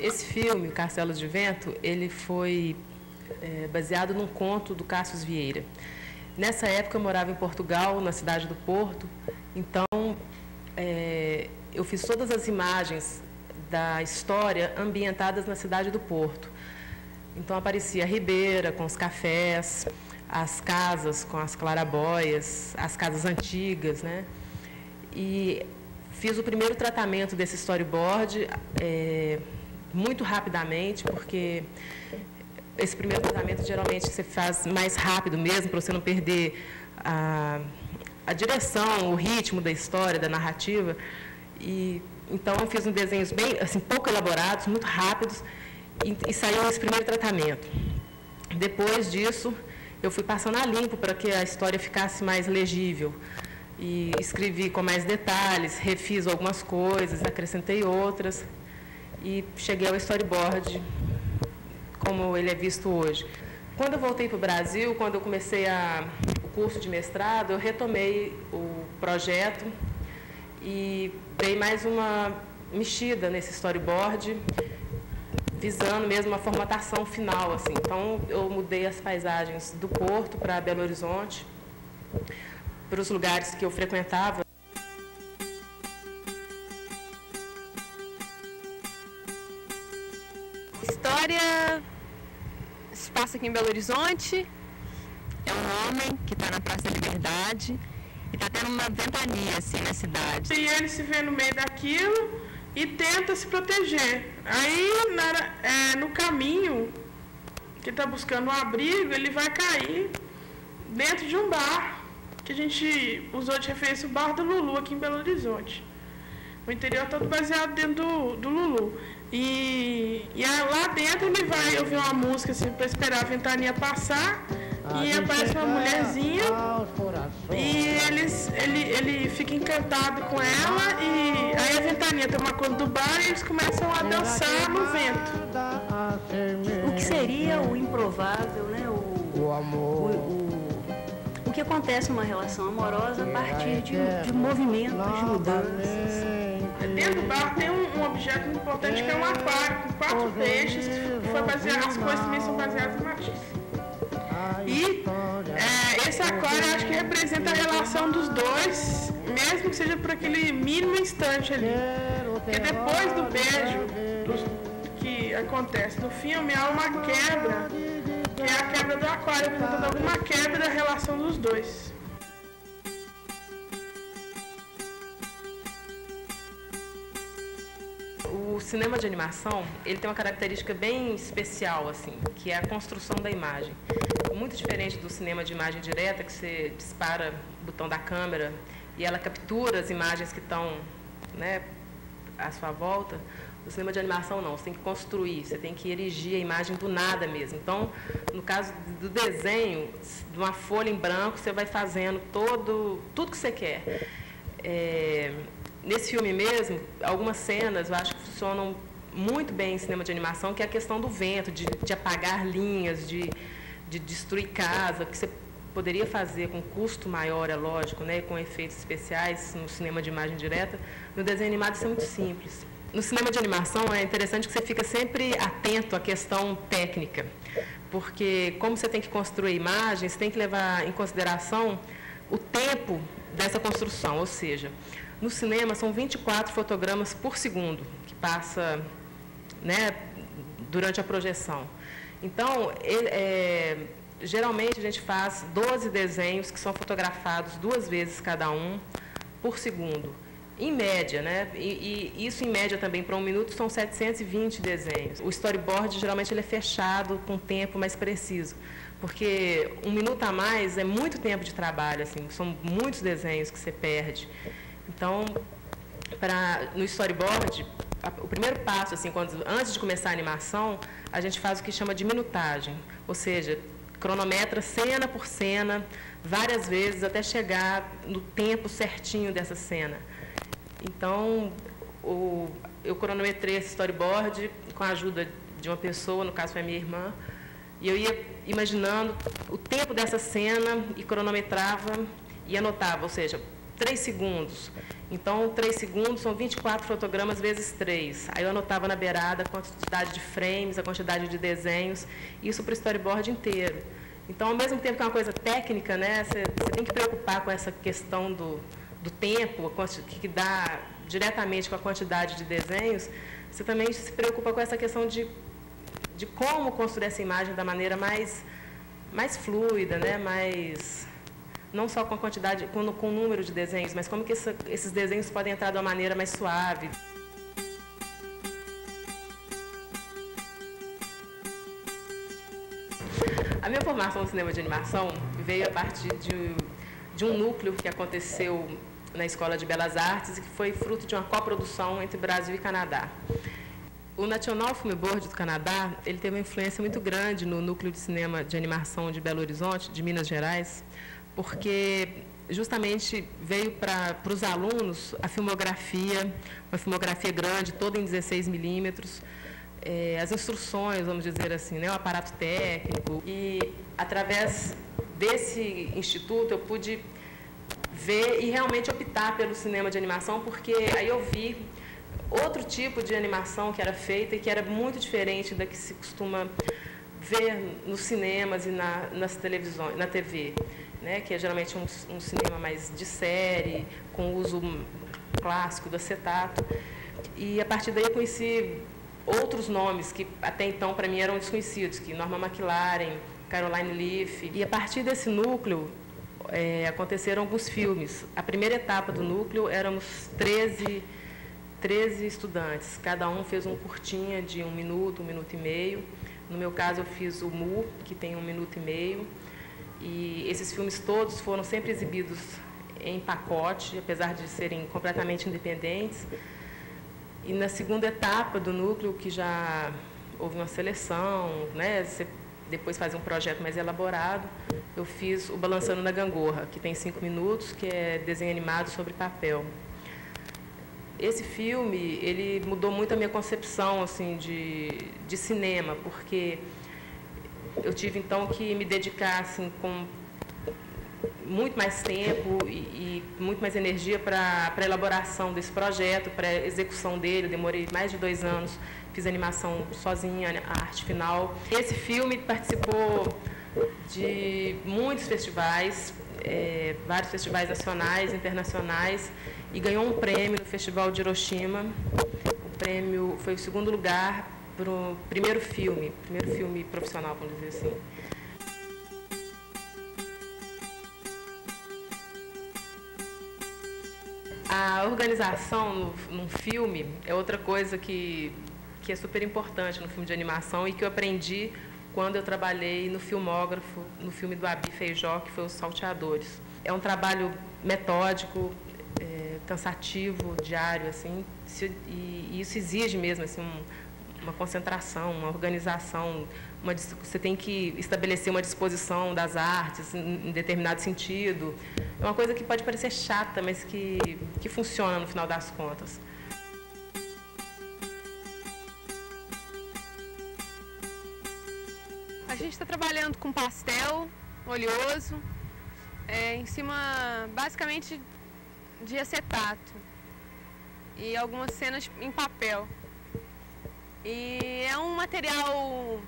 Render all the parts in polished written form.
Esse filme, Castelo de Vento, ele foi baseado num conto do Cassius Vieira. Nessa época eu morava em Portugal, na cidade do Porto, então eu fiz todas as imagens da história ambientadas na cidade do Porto. Então aparecia a ribeira com os cafés, as casas com as clarabóias, as casas antigas, né? E fiz o primeiro tratamento desse storyboard muito rapidamente, porque esse primeiro tratamento geralmente você faz mais rápido mesmo, para você não perder a direção, o ritmo da história, da narrativa. E então eu fiz uns desenhos bem, assim, pouco elaborados, muito rápidos, e saiu esse primeiro tratamento. Depois disso, eu fui passando a limpo para que a história ficasse mais legível. E escrevi com mais detalhes, refiz algumas coisas, acrescentei outras, e cheguei ao storyboard como ele é visto hoje. Quando eu voltei para o Brasil, quando eu comecei o curso de mestrado, eu retomei o projeto e dei mais uma mexida nesse storyboard, visando mesmo uma formatação final, assim. Então, eu mudei as paisagens do Porto para Belo Horizonte, para os lugares que eu frequentava. A história se passa aqui em Belo Horizonte. É um homem que está na Praça da Liberdade e está tendo uma ventania assim na cidade. E ele se vê no meio daquilo e tenta se proteger. Aí, no caminho que está buscando um abrigo, ele vai cair dentro de um bar, que a gente usou de referência o Bar do Lulu aqui em Belo Horizonte. O interior todo baseado dentro do Lulu. E lá dentro ele vai ouvir uma música assim, para esperar a ventania passar, e aparece uma mulherzinha e ele fica encantado com ela, e aí a ventania toma conta do bar e eles começam a dançar no vento. O que seria o improvável, né? O amor. O que acontece numa relação amorosa a partir de movimentos, de mudanças. Dentro do bar tem um objeto muito importante, que é um aquário com 4 peixes, que foi baseado, as coisas também são baseadas em Matisse. E esse aquário eu acho que representa a relação dos dois, mesmo que seja por aquele mínimo instante ali. Porque depois do beijo que acontece no filme, há uma quebra, que é a quebra do aquário, representando alguma quebra da relação dos dois. O cinema de animação, ele tem uma característica bem especial, assim, que é a construção da imagem. Muito diferente do cinema de imagem direta, que você dispara o botão da câmera e ela captura as imagens que estão, né, à sua volta. No cinema de animação, não. Você tem que construir, você tem que erigir a imagem do nada mesmo. Então, no caso do desenho, de uma folha em branco, você vai fazendo tudo que você quer. Nesse filme mesmo, algumas cenas eu acho que funcionam muito bem em cinema de animação, que é a questão do vento, de apagar linhas, de destruir casa, que você poderia fazer com custo maior, é lógico, né, com efeitos especiais no cinema de imagem direta. No desenho animado isso é muito simples. No cinema de animação é interessante que você fica sempre atento à questão técnica, porque como você tem que construir imagens, você tem que levar em consideração o tempo dessa construção, ou seja, no cinema são 24 fotogramas por segundo que passa, né, durante a projeção. Então, geralmente a gente faz 12 desenhos que são fotografados 2 vezes cada um por segundo. em média, né? E isso em média também para 1 minuto são 720 desenhos. O storyboard geralmente ele é fechado com tempo mais preciso, porque 1 minuto a mais é muito tempo de trabalho, assim, são muitos desenhos que você perde. Então, no storyboard, o primeiro passo, assim, antes de começar a animação, a gente faz o que chama de minutagem, ou seja, cronometra cena por cena, várias vezes, até chegar no tempo certinho dessa cena. Então, eu cronometrei esse storyboard com a ajuda de uma pessoa, no caso foi a minha irmã, e eu ia imaginando o tempo dessa cena e cronometrava e anotava, ou seja, 3 segundos. Então, 3 segundos são 24 fotogramas vezes 3. Aí eu anotava na beirada a quantidade de frames, a quantidade de desenhos, isso para o storyboard inteiro. Então, ao mesmo tempo que é uma coisa técnica, né, você tem que preocupar com essa questão do tempo, que dá diretamente com a quantidade de desenhos, você também se preocupa com essa questão de como construir essa imagem da maneira mais fluida, né, não só com a quantidade, com o número de desenhos, mas como que esses desenhos podem entrar de uma maneira mais suave. A minha formação no cinema de animação veio a partir de um núcleo que aconteceu na Escola de Belas Artes e que foi fruto de uma coprodução entre Brasil e Canadá. O National Film Board do Canadá, ele teve uma influência muito grande no núcleo de cinema de animação de Belo Horizonte, de Minas Gerais, porque justamente veio para os alunos a filmografia, uma filmografia grande, toda em 16 milímetros, as instruções, vamos dizer assim, né, o aparato técnico. E, através desse instituto, eu pude ver e realmente optar pelo cinema de animação, porque aí eu vi outro tipo de animação que era feita e que era muito diferente da que se costuma ver nos cinemas e nas televisões, na TV, né, que é geralmente um cinema mais de série, com uso clássico do acetato. E, a partir daí, eu conheci outros nomes que até então para mim eram desconhecidos, que Norma McLaren, Caroline Leaf. E a partir desse núcleo aconteceram alguns filmes. A primeira etapa do núcleo éramos 13 estudantes, cada um fez um curtinha de 1 minuto, 1 minuto e meio. No meu caso eu fiz o Mu, que tem 1 minuto e meio. E esses filmes todos foram sempre exibidos em pacote, apesar de serem completamente independentes. E na segunda etapa do núcleo, que já houve uma seleção, né, você depois faz um projeto mais elaborado, eu fiz o Balançando na Gangorra, que tem 5 minutos, que é desenho animado sobre papel. Esse filme, ele mudou muito a minha concepção assim, de cinema, porque eu tive, então, que me dedicar assim, com muito mais tempo e muito mais energia para a elaboração desse projeto, para a execução dele. Eu demorei mais de 2 anos, fiz animação sozinha, a arte final. Esse filme participou de muitos festivais, vários festivais nacionais, internacionais, e ganhou um prêmio no Festival de Hiroshima. O prêmio foi o 2º lugar para o primeiro filme profissional, vamos dizer assim. A organização num filme é outra coisa que é super importante no filme de animação e que eu aprendi quando eu trabalhei no filmógrafo, no filme do Abi Feijó, que foi Os Salteadores. É um trabalho metódico, cansativo, diário, assim, e isso exige mesmo assim, uma concentração, uma organização. Você tem que estabelecer uma disposição das artes em determinado sentido. É uma coisa que pode parecer chata, mas que funciona no final das contas. A gente está trabalhando com pastel oleoso, em cima basicamente de acetato e algumas cenas em papel. E é um material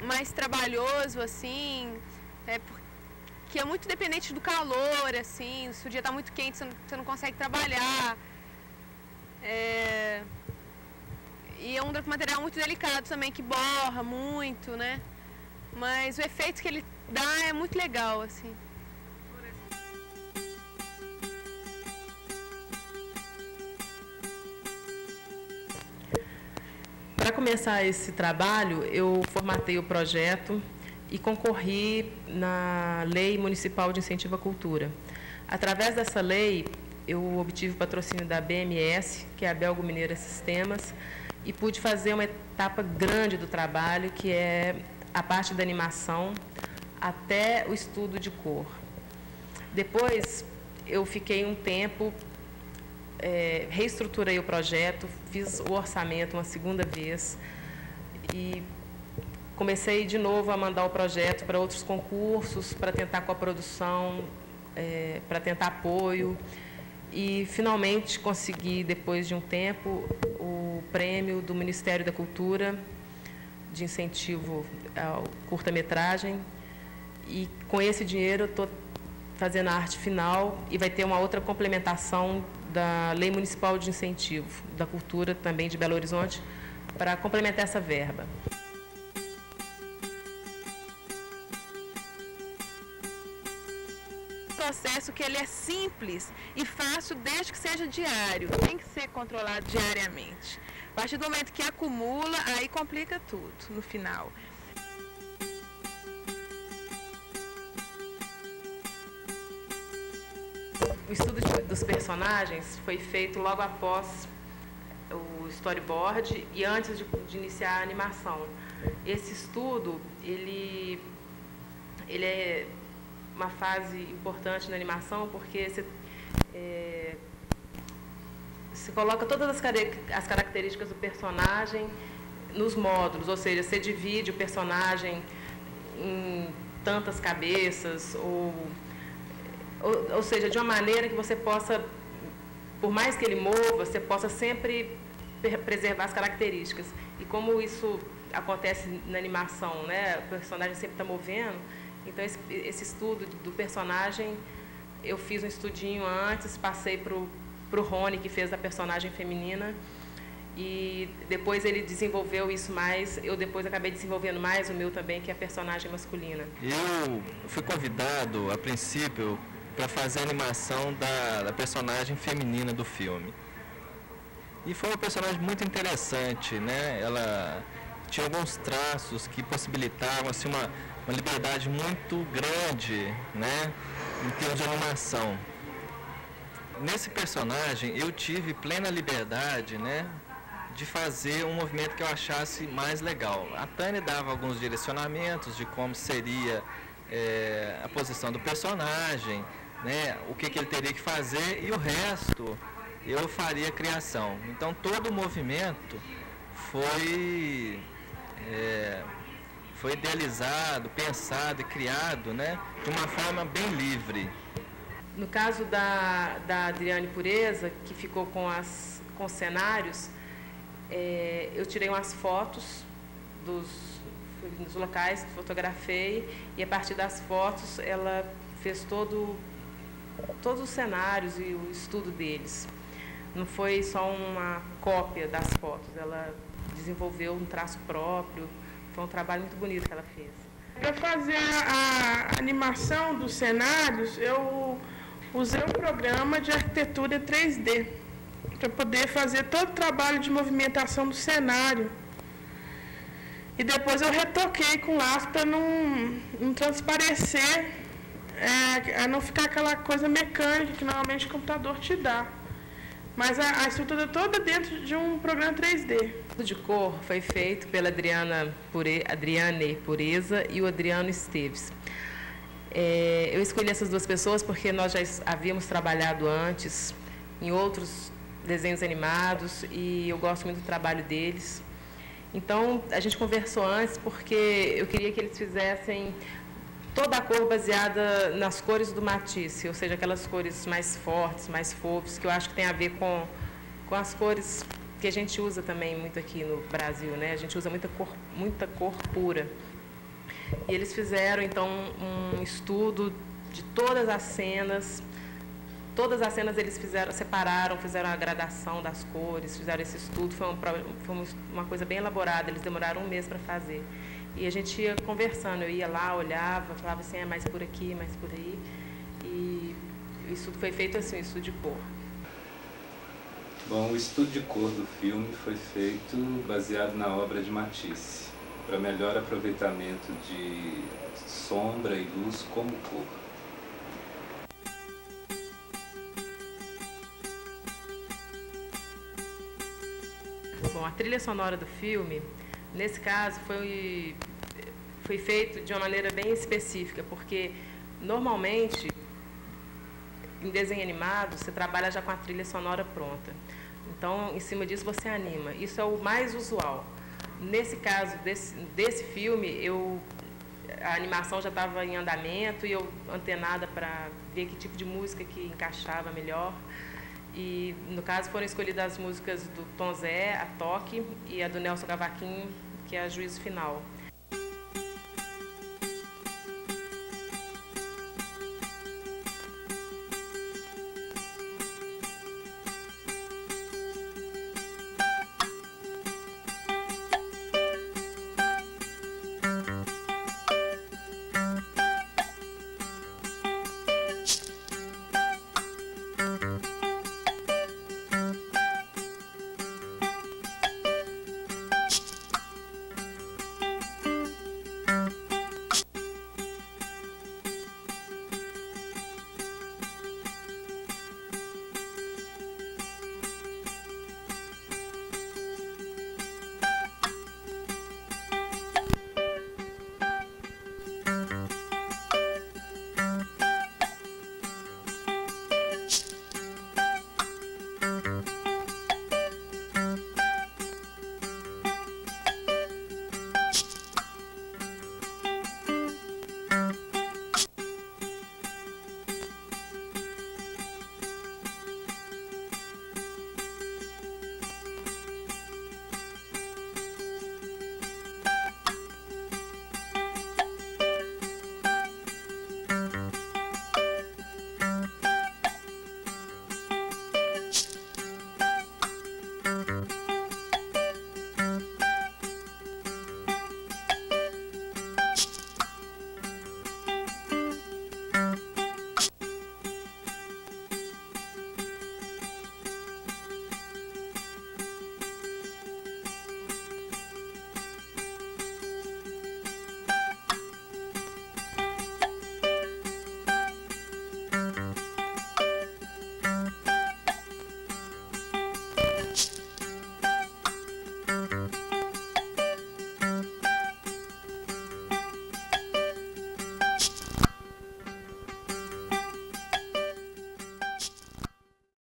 mais trabalhoso, assim, que é muito dependente do calor, assim, se o dia está muito quente você não consegue trabalhar. E é um material muito delicado também, que borra muito, né? Mas o efeito que ele dá é muito legal, assim. Para começar esse trabalho, eu formatei o projeto e concorri na Lei Municipal de Incentivo à Cultura. Através dessa lei, eu obtive o patrocínio da BMS, que é a Belgo Mineira Sistemas, e pude fazer uma etapa grande do trabalho, que é a parte da animação até o estudo de cor. Depois, eu fiquei um tempo, reestruturei o projeto, fiz o orçamento uma segunda vez e comecei de novo a mandar o projeto para outros concursos, para tentar coprodução, para tentar apoio. E, finalmente, consegui, depois de um tempo, o prêmio do Ministério da Cultura de incentivo ao curta-metragem. E, com esse dinheiro, eu estou fazendo a arte final e vai ter uma outra complementação da Lei Municipal de Incentivo da Cultura, também de Belo Horizonte, para complementar essa verba. Processo que ele é simples e fácil desde que seja diário, tem que ser controlado diariamente. A partir do momento que acumula, aí complica tudo no final. O estudo dos personagens foi feito logo após o storyboard e antes de iniciar a animação. Esse estudo, ele é uma fase importante na animação, porque você coloca todas as características do personagem nos módulos, ou seja, você divide o personagem em tantas cabeças, ou seja, de uma maneira que você possa, por mais que ele mova, você possa sempre preservar as características. E como isso acontece na animação, né, o personagem sempre está movendo, então esse estudo do personagem, eu fiz um estudinho antes, passei para o Rony, que fez a personagem feminina, e depois ele desenvolveu isso mais, eu depois acabei desenvolvendo mais o meu também, que é a personagem masculina. Eu fui convidado, a princípio, para fazer a animação da personagem feminina do filme. E foi uma personagem muito interessante, né? Ela tinha alguns traços que possibilitavam assim, uma liberdade muito grande, né? Em termos de animação. Nesse personagem eu tive plena liberdade, né? De fazer um movimento que eu achasse mais legal. A Tânia dava alguns direcionamentos de como seria a posição do personagem, né, o que ele teria que fazer, e o resto eu faria a criação. Então todo o movimento foi idealizado, pensado e criado, né, de uma forma bem livre. No caso da Adriane Pureza, que ficou com os cenários, eu tirei umas fotos dos locais que fotografei, e a partir das fotos ela fez todos os cenários e o estudo deles. Não foi só uma cópia das fotos, ela desenvolveu um traço próprio, foi um trabalho muito bonito que ela fez. Para fazer a animação dos cenários, eu usei um programa de arquitetura 3D, para poder fazer todo o trabalho de movimentação do cenário. E depois eu retoquei com laço para não transparecer, a não ficar aquela coisa mecânica que normalmente o computador te dá. Mas a estrutura toda dentro de um programa 3D. O estudo de cor foi feito pela Adriane Pureza e o Adriano Esteves. Eu escolhi essas duas pessoas porque nós já havíamos trabalhado antes em outros desenhos animados e eu gosto muito do trabalho deles. Então, a gente conversou antes porque eu queria que eles fizessem toda a cor baseada nas cores do Matisse, ou seja, aquelas cores mais fortes, mais fofas, que eu acho que tem a ver com as cores que a gente usa também muito aqui no Brasil, né? A gente usa muita cor pura. E eles fizeram, então, um estudo de todas as cenas. Todas as cenas eles separaram, fizeram a gradação das cores, fizeram esse estudo. Foi uma coisa bem elaborada, eles demoraram um mês para fazer. E a gente ia conversando, eu ia lá, olhava, falava assim, mais por aqui, mais por aí. E o estudo foi feito assim, um estudo de cor. Bom, o estudo de cor do filme foi feito baseado na obra de Matisse, para melhor aproveitamento de sombra e luz como cor. Bom, a trilha sonora do filme, nesse caso, foi feito de uma maneira bem específica, porque normalmente em desenho animado você trabalha já com a trilha sonora pronta. Então, em cima disso você anima. Isso é o mais usual. Nesse caso desse filme, a animação já estava em andamento e eu antenada para ver que tipo de música que encaixava melhor. E, no caso, foram escolhidas as músicas do Tom Zé, a Toque, e a do Nelson Cavaquinho, que é a Juízo Final.